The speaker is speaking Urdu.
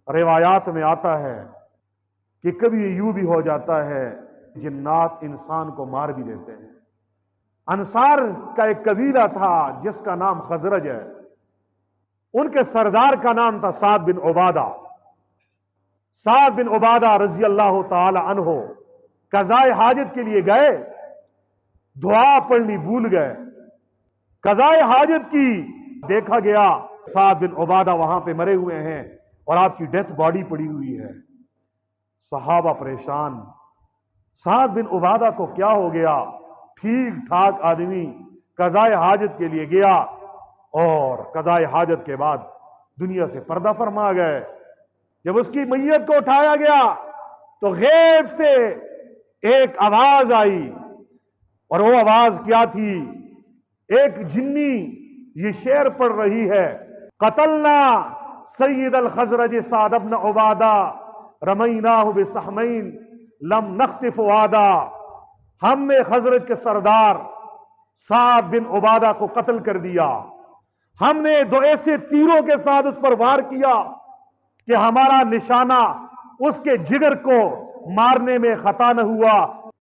روایات میں آتا ہے کہ کبھی یوں بھی ہو جاتا ہے جنات انسان کو مار بھی دیتے ہیں۔ انصار کا ایک قبیلہ تھا جس کا نام خزرج ہے، ان کے سردار کا نام تھا سعد بن عبادہ۔ سعد بن عبادہ رضی اللہ تعالی عنہ قضائے حاجت کے لیے گئے، دعا پڑھنی بھول گئے، قضائے حاجت کی، دیکھا گیا سعد بن عبادہ وہاں پہ مرے ہوئے ہیں اور آپ کی ڈیتھ باڈی پڑی ہوئی ہے۔ صحابہ پریشان، سعد بن عبادہ کو کیا ہو گیا؟ ٹھیک ٹھاک آدمی قضائے حاجت کے لیے گیا اور قضائے حاجت کے بعد دنیا سے پردہ فرما گئے۔ جب اس کی میت کو اٹھایا گیا تو غیب سے ایک آواز آئی، اور وہ آواز کیا تھی؟ ایک جنی یہ شعر پڑھ رہی ہے، قتلنا سید الخزرج سعد بن عبادہ رمیناہ بسہمین لم نخطف وعدا۔ ہم نے خزرج کے سردار سعد بن عبادہ کو قتل کر دیا، ہم نے دو ایسے تیروں کے ساتھ اس پر وار کیا کہ ہمارا نشانہ اس کے جگر کو مارنے میں خطا نہ ہوا،